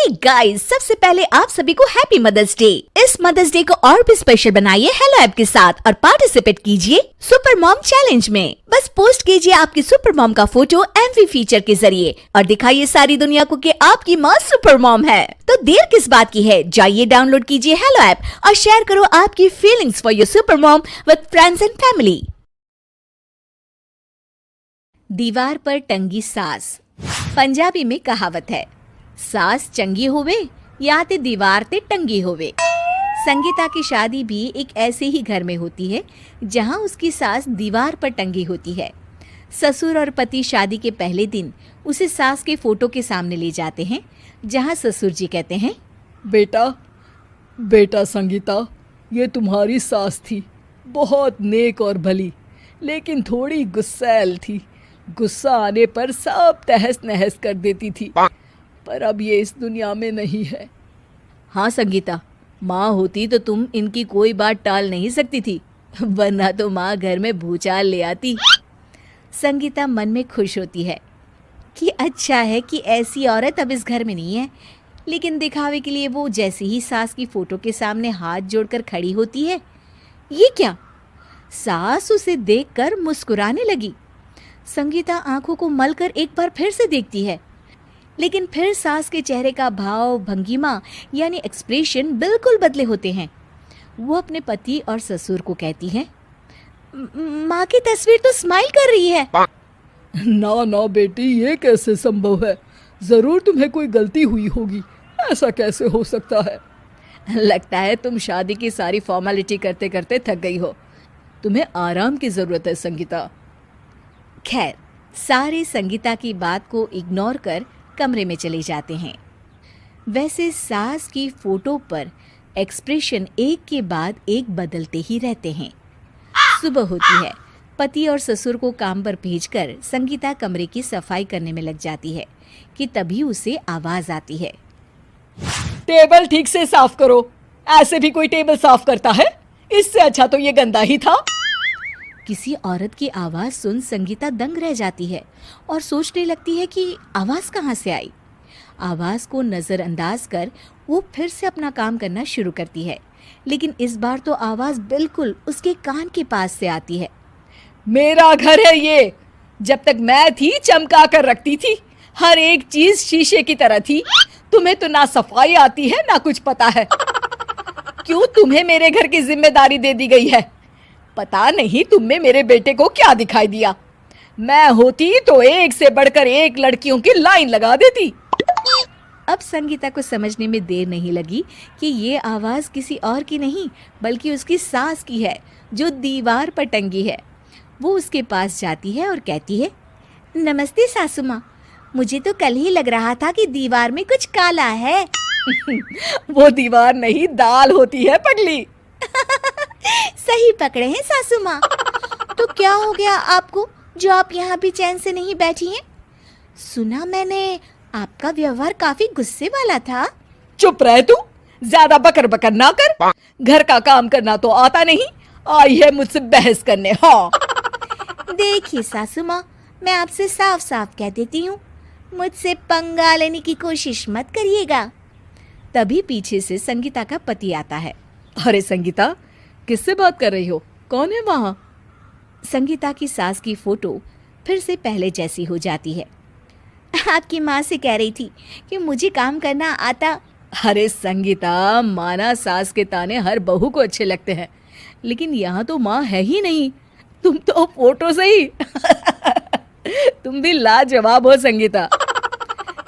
Hey guys, सबसे पहले आप सभी को हैप्पी मदर्स डे। इस मदर्स डे को और भी स्पेशल बनाइए हेलो ऐप के साथ और पार्टिसिपेट कीजिए सुपर मॉम चैलेंज में। बस पोस्ट कीजिए आपकी सुपर मॉम का फोटो एमवी फीचर के जरिए और दिखाइए सारी दुनिया को कि आपकी माँ सुपर मॉम है। तो देर किस बात की है, जाइए डाउनलोड कीजिए हेलो ऐप और शेयर करो आपकी feelings for your super mom with friends and family. दीवार पर टंगी सास। पंजाबी में कहावत है, सास चंगी होवे या ते दीवार ते टंगी होवे। संगीता की शादी भी एक ऐसे ही घर में होती है जहां उसकी सास दीवार पर टंगी होती है। ससुर और पति शादी के पहले दिन उसे सास के फोटो के सामने ले जाते हैं, जहां ससुर जी कहते हैं, बेटा संगीता, ये तुम्हारी सास थी, बहुत नेक और भली, लेकिन थोड़ी गुस्सैल थी। गुस्सा आने पर सब तहस नहस कर देती थी, पर अब ये इस दुनिया में नहीं है। हाँ संगीता, माँ होती तो तुम इनकी कोई बात टाल नहीं सकती थी, वरना तो माँ घर में भूचाल ले आती। संगीता मन में खुश होती है कि अच्छा है कि ऐसी औरत अब इस घर में नहीं है, लेकिन दिखावे के लिए वो जैसे ही सास की फोटो के सामने हाथ जोड़कर खड़ी होती है, ये क्या? सास उसे देखकर मुस्कुराने लगी। संगीता आंखों को मलकर एक बार फिर से देखती है, लेकिन फिर सास के चेहरे का भाव, भंगिमा यानी एक्सप्रेशन बिल्कुल बदले होते हैं। वो अपने पति और ससुर को कहती है, माँ की तस्वीर तो स्माइल कर रही है। ना बेटी, ये कैसे संभव है? जरूर तुम्हें कोई गलती हुई होगी, ऐसा कैसे हो सकता है? लगता है तुम शादी की सारी फॉर्मेलिटी करते करते थक गई हो, तुम्हें आराम की जरूरत है संगीता। खैर, सारे संगीता की बात को इग्नोर कर कमरे में चले जाते हैं। वैसे सास की फोटो पर एक्सप्रेशन एक के बाद एक बदलते ही रहते हैं। सुबह होती है, पति और ससुर को काम पर भेजकर संगीता कमरे की सफाई करने में लग जाती है कि तभी उसे आवाज आती है, टेबल ठीक से साफ करो। ऐसे भी कोई टेबल साफ करता है? इससे अच्छा तो ये गंदा ही था। किसी औरत की आवाज सुन संगीता दंग रह जाती है और सोचने लगती है कि आवाज कहाँ से आई। आवाज को नजरअंदाज कर वो फिर से अपना काम करना शुरू करती है, लेकिन इस बार तो आवाज बिल्कुल उसके कान के पास से आती है। मेरा घर है ये, जब तक मैं थी चमका कर रखती थी, हर एक चीज शीशे की तरह थी। तुम्हें तो ना सफाई आती है ना कुछ पता है। क्यों तुम्हें मेरे घर की जिम्मेदारी दे दी गई है? पता नहीं तुम में मेरे बेटे को क्या दिखाई दिया। मैं होती तो एक से बढ़कर एक लड़कियों की लाइन लगा देती। अब संगीता को समझने में देर नहीं लगी कि ये आवाज किसी और की नहीं बल्कि उसकी सास की है, जो दीवार पर टंगी है। वो उसके पास जाती है और कहती है, नमस्ते सासू माँ, मुझे तो कल ही लग रहा था कि दीवार में कुछ काला है। वो दीवार नहीं, दाल होती है पगली। सही पकड़े हैं सासू माँ। तो क्या हो गया आपको जो आप यहाँ भी चैन से नहीं बैठी हैं? सुना मैंने आपका व्यवहार काफी गुस्से वाला था। चुप रह तू, ज्यादा बकर बकर ना कर। घर का काम करना तो आता नहीं, आई है मुझसे बहस करने। हाँ देखिए सासू माँ, मैं आपसे साफ साफ कह देती हूँ, मुझसे पंगा लेने की कोशिश मत करिएगा। तभी पीछे से संगीता का पति आता है। अरे संगीता, किससे बात कर रही हो? कौन है वहाँ? संगीता की सास की फोटो फिर से पहले जैसी हो जाती है। आपकी माँ से कह रही थी कि मुझे काम करना आता। अरे संगीता, माना सास के ताने हर बहू को अच्छे लगते हैं, लेकिन यहाँ तो माँ है ही नहीं, तुम तो फोटो से ही। तुम भी लाजवाब हो संगीता।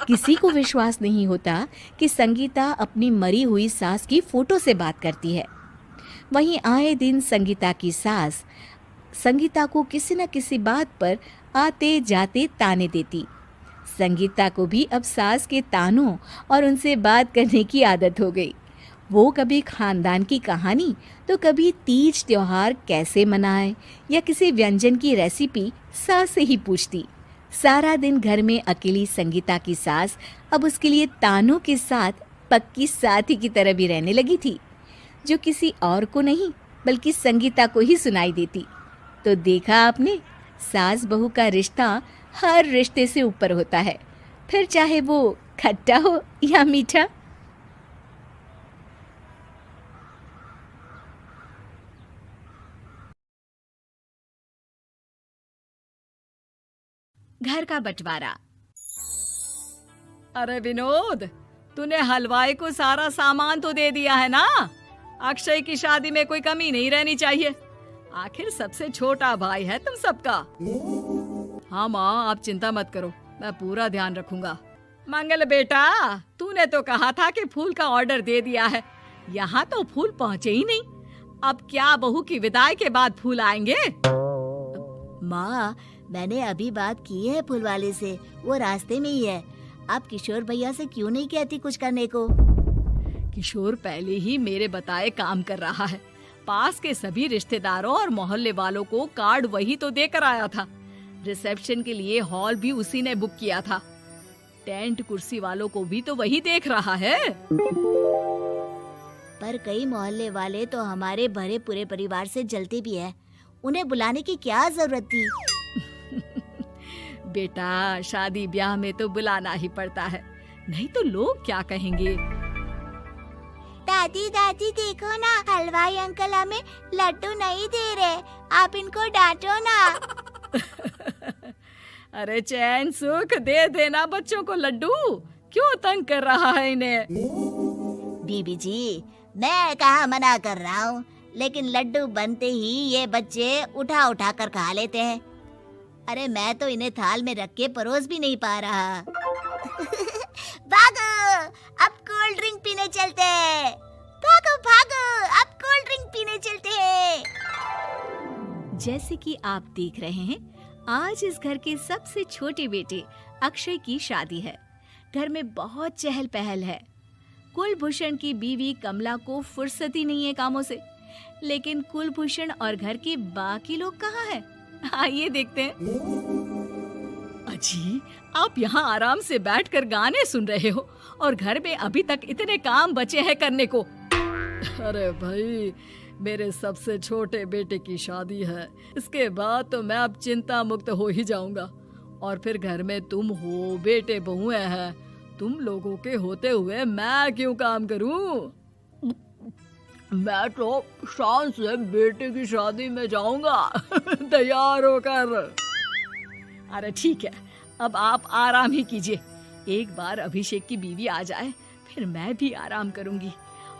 किसी को विश्वास नहीं होता कि संगीता अपनी मरी हुई सास की फोटो से बात करती है। वहीं आए दिन संगीता की सास संगीता को किसी न किसी बात पर आते जाते ताने देती। संगीता को भी अब सास के तानों और उनसे बात करने की आदत हो गई। वो कभी खानदान की कहानी तो कभी तीज त्योहार कैसे मनाए या किसी व्यंजन की रेसिपी सास से ही पूछती। सारा दिन घर में अकेली संगीता की सास अब उसके लिए तानों के साथ पक्की साथी की तरह भी रहने लगी थी, जो किसी और को नहीं बल्कि संगीता को ही सुनाई देती। तो देखा आपने, सास बहू का रिश्ता हर रिश्ते से ऊपर होता है, फिर चाहे वो खट्टा हो या मीठा। घर का बंटवारा। अरे विनोद, तूने हलवाई को सारा सामान तो दे दिया है ना? अक्षय की शादी में कोई कमी नहीं रहनी चाहिए। आखिर सबसे छोटा भाई है तुम सबका। हाँ माँ, आप चिंता मत करो, मैं पूरा ध्यान रखूंगा। मंगल बेटा, तूने तो कहा था कि फूल का ऑर्डर दे दिया है, यहाँ तो फूल पहुँचे ही नहीं। अब क्या बहू की विदाई के बाद फूल आएंगे? माँ, मैंने अभी बात की है फूल वाले से, वो रास्ते में ही है। आप किशोर भैया से क्यों नहीं कहती कुछ करने को? किशोर पहले ही मेरे बताए काम कर रहा है। पास के सभी रिश्तेदारों और मोहल्ले वालों को कार्ड वही तो देकर आया था। रिसेप्शन के लिए हॉल भी उसी ने बुक किया था। टेंट कुर्सी वालों को भी तो वही देख रहा है। पर कई मोहल्ले वाले तो हमारे भरे पूरे परिवार से जलते भी है, उन्हें बुलाने की क्या जरूरत थी? बेटा, शादी ब्याह में तो बुलाना ही पड़ता है, नहीं तो लोग क्या कहेंगे। दादी दादी देखो ना, हलवाई अंकल हमें लड्डू नहीं दे रहे, आप इनको डांटो ना। अरे चैन सुख दे देना बच्चों को लड्डू, क्यों तंग कर रहा है इन्हें? बीबी जी, मैं कहाँ मना कर रहा हूँ, लेकिन लड्डू बनते ही ये बच्चे उठा उठा कर खा लेते हैं। अरे मैं तो इन्हें थाल में रख के परोस भी नहीं पा रहा। भागो, अब कोल्ड ड्रिंक पीने चलते हैं। भागो भागो, अब कोल्ड ड्रिंक पीने चलते हैं। जैसे कि आप देख रहे हैं, आज इस घर के सबसे छोटे बेटे अक्षय की शादी है। घर में बहुत चहल पहल है। कुलभूषण की बीवी कमला को फुर्सत ही नहीं है कामों से, लेकिन कुलभूषण और घर के बाकी लोग कहाँ हैं? आइए देखते हैं। अजी, आप यहाँ आराम से बैठकर गाने सुन रहे हो और घर में अभी तक इतने काम बचे हैं करने को। अरे भाई, मेरे सबसे छोटे बेटे की शादी है, इसके बाद तो मैं अब चिंता मुक्त हो ही जाऊंगा। और फिर घर में तुम हो, बेटे बहुएं हैं, तुम लोगों के होते हुए मैं क्यों काम करूं? मैं तो शान से बेटे की शादी में जाऊंगा तैयार होकर। अरे ठीक है, अब आप आराम ही कीजिए। एक बार अभिषेक की बीवी आ जाए, फिर मैं भी आराम करूंगी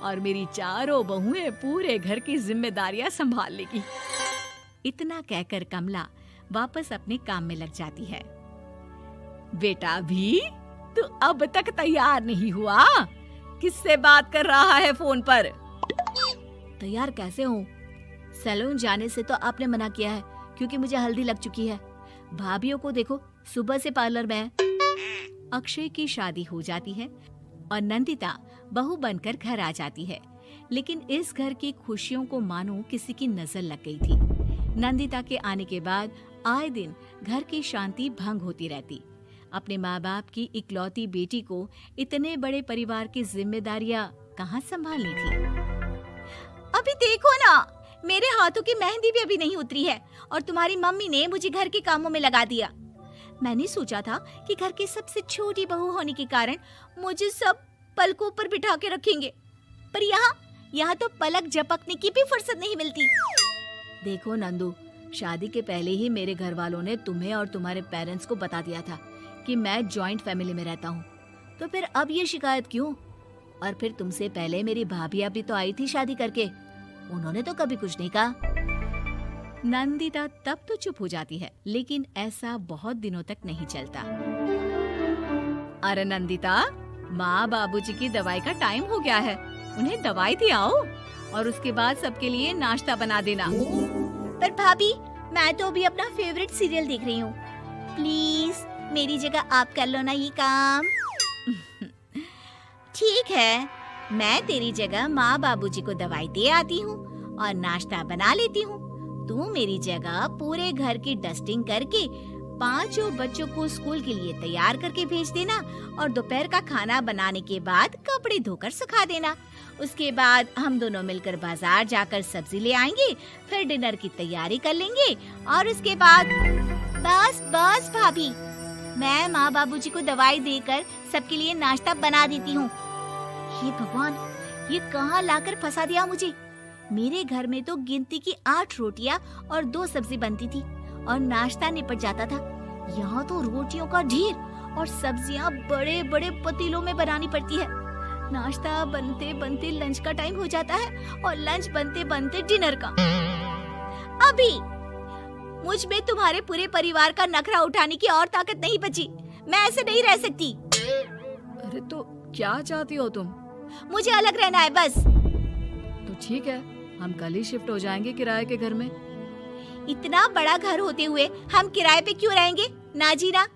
और मेरी चारों बहुएं पूरे घर की जिम्मेदारियां संभाल लेगी। इतना कहकर कमला वापस अपने काम में लग जाती है। बेटा भी, तू अब तक तैयार नहीं हुआ? किससे बात कर रहा है फोन पर? तैयार कैसे हूँ? सैलून जाने से तो आपने मना किया है, क्योंकि मुझे हल्दी लग चुकी है। भाभीयों को देखो, सुबह से पार्लर में है। अक्षय की शादी हो जाती है और नंदिता बहू बनकर घर आ जाती है, लेकिन इस घर की खुशियों को मानो किसी की नजर लग गई थी। नंदिता के आने के बाद आए दिन घर की शांति भंग होती रहती। अपने माँ बाप की इकलौती बेटी को इतने बड़े परिवार की जिम्मेदारियां कहाँ संभालनी थी। अभी देखो ना, मेरे हाथों की मेहंदी भी अभी नहीं उतरी है और तुम्हारी मम्मी ने मुझे घर के कामों में लगा दिया। मैंने सोचा था कि घर की सबसे छोटी बहू होने के कारण मुझे सब पलकों पर बिठा के रखेंगे, पर यहाँ तो पलक झपकने की भी फुर्सत नहीं मिलती। देखो नंदू, शादी के पहले ही मेरे घर वालों ने तुम्हें और तुम्हारे पेरेंट्स को बता दिया था कि मैं जॉइंट फैमिली में रहता हूँ, तो फिर अब ये शिकायत क्यों? और फिर तुमसे पहले मेरी भाभियाँ भी तो आई थी शादी करके, उन्होंने तो कभी कुछ नहीं कहा। नंदिता तब तो चुप हो जाती है, लेकिन ऐसा बहुत दिनों तक नहीं चलता। अरे नंदिता, माँ बाबूजी की दवाई का टाइम हो गया है, उन्हें दवाई दे आओ और उसके बाद सबके लिए नाश्ता बना देना। पर भाभी, मैं तो अभी अपना फेवरेट सीरियल देख रही हूँ, प्लीज मेरी जगह आप कर लो ना ये काम। ठीक है, मैं तेरी जगह माँ बाबूजी को दवाई दे आती हूँ और नाश्ता बना लेती हूँ। तू मेरी जगह पूरे घर की डस्टिंग करके 5 बच्चों को स्कूल के लिए तैयार करके भेज देना और दोपहर का खाना बनाने के बाद कपड़े धोकर सुखा देना। उसके बाद हम दोनों मिलकर बाजार जाकर सब्जी ले आएंगे, फिर डिनर की तैयारी कर लेंगे और उसके बाद बस बस भाभी, मैं माँ बाबूजी को दवाई देकर सबके लिए नाश्ता बना देती हूँ। ये भगवान, ये कहाँ लाकर फंसा दिया मुझे। मेरे घर में तो गिनती की 8 रोटियां और 2 सब्जी बनती थी और नाश्ता निपट जाता था। यहाँ तो रोटियों का ढेर और सब्जियां बड़े बड़े पतीलों में बनानी पड़ती है। नाश्ता बनते बनते लंच का टाइम हो जाता है और लंच बनते बनते डिनर का। अभी मुझ में तुम्हारे पूरे परिवार का नखरा उठाने की और ताकत नहीं बची। मैं ऐसे नहीं रह सकती। अरे तो क्या चाहती हो तुम? मुझे अलग रहना है बस। तो ठीक है, हम कल ही शिफ्ट हो जाएंगे किराए के घर में। इतना बड़ा घर होते हुए हम किराए पे क्यों रहेंगे? ना जी ना,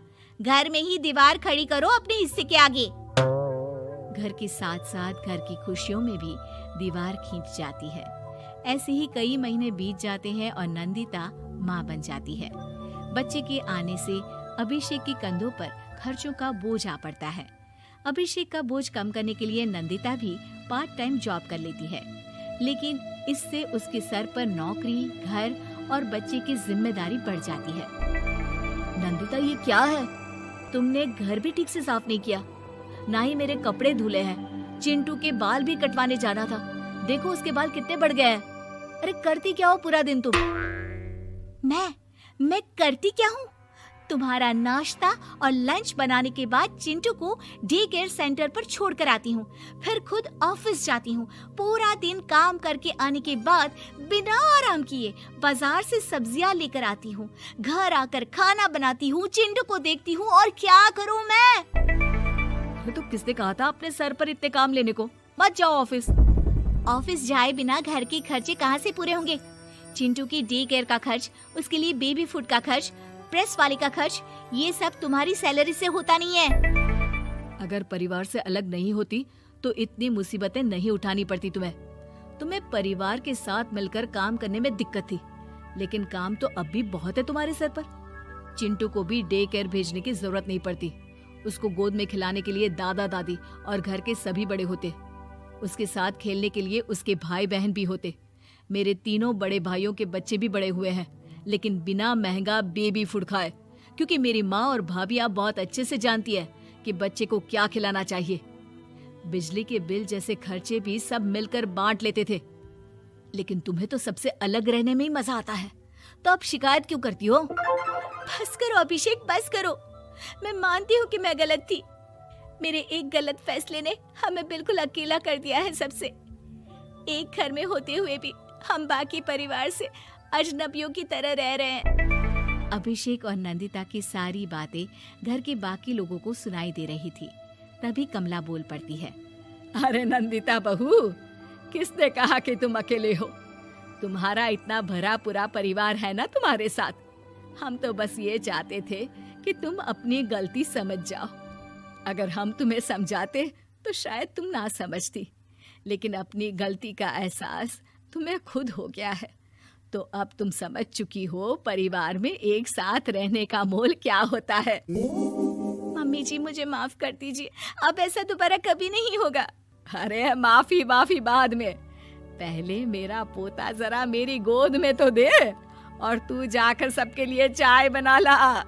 घर में ही दीवार खड़ी करो अपने हिस्से के आगे। घर के साथ साथ घर की खुशियों में भी दीवार खींच जाती है। ऐसे ही कई महीने बीत जाते हैं और नंदिता माँ बन जाती है। बच्चे के आने से अभिषेक के कंधों पर खर्चों का बोझ आ पड़ता है। अभिषेक का बोझ कम करने के लिए नंदिता भी पार्ट टाइम जॉब कर लेती है, लेकिन इससे उसके सर पर नौकरी, घर और बच्चे की जिम्मेदारी बढ़ जाती है। नंदिता, ये क्या है? तुमने घर भी ठीक से साफ नहीं किया, ना ही मेरे कपड़े धुले हैं। चिंटू के बाल भी कटवाने जाना था, देखो उसके बाल कितने बढ़ गए हैं। अरे करती क्या हो पूरा दिन तुम? मैं करती क्या हूँ? तुम्हारा नाश्ता और लंच बनाने के बाद चिंटू को डे केयर सेंटर पर छोड़कर आती हूँ, फिर खुद ऑफिस जाती हूँ। पूरा दिन काम करके आने के बाद बिना आराम किए बाजार से सब्जियाँ लेकर आती हूँ, घर आकर खाना बनाती हूँ, चिंटू को देखती हूँ और क्या करूँ मैं? तो किसने कहा था अपने सर पर इतने काम लेने को? मत जाओ ऑफिस। ऑफिस जाए बिना घर के खर्चे कहाँ से पूरे होंगे? चिंटू की डे केयर का खर्च, उसके लिए बेबी फूड का खर्च, प्रेस वाले का खर्च, ये सब तुम्हारी सैलरी से होता नहीं है। अगर परिवार से अलग नहीं होती तो इतनी मुसीबतें नहीं उठानी पड़ती तुम्हें परिवार के साथ मिलकर काम करने में दिक्कत थी, लेकिन काम तो अब भी बहुत है तुम्हारे सर पर। चिंटू को भी डे केयर भेजने की जरूरत नहीं पड़ती। उसको गोद में खिलाने के लिए दादा दादी और घर के सभी बड़े होते। उसके साथ खेलने के लिए उसके भाई बहन भी होते। मेरे तीनों बड़े भाइयों के बच्चे भी बड़े हुए हैं, लेकिन बिना महंगा बेबी फूड खाए, क्योंकि मेरी माँ और भाभियाँ बहुत अच्छे से जानती है कि बच्चे को क्या खिलाना चाहिए। बिजली के बिल जैसे खर्चे भी सब मिलकर बांट लेते थे। लेकिन तुम्हें तो सबसे अलग रहने में ही मजा आता है, तो अब शिकायत क्यों करती हो? बस करो अभिषेक, बस करो। मैं मानती हूँ कि मैं गलत थी। मेरे एक गलत फैसले ने हमें बिल्कुल अकेला कर दिया है सबसे। एक घर में होते हुए भी हम बाकी परिवार से अजनबियों की तरह रह रहे हैं। अभिषेक और नंदिता की सारी बातें घर के बाकी लोगों को सुनाई दे रही थी। तभी कमला बोल पड़ती है। अरे नंदिता बहू, किसने कहा कि तुम अकेले हो? तुम्हारा इतना भरा पूरा परिवार है ना तुम्हारे साथ। हम तो बस ये चाहते थे कि तुम अपनी गलती समझ जाओ। अगर हम तुम्हें समझाते तो शायद तुम ना समझती, लेकिन अपनी गलती का एहसास तुम्हें खुद हो गया है, तो अब तुम समझ चुकी हो परिवार में एक साथ रहने का मोल क्या होता है। मम्मी जी, मुझे माफ कर दीजिए, अब ऐसा दोबारा कभी नहीं होगा। अरे माफी बाद में, पहले मेरा पोता जरा मेरी गोद में तो दे, और तू जाकर सबके लिए चाय बना ला।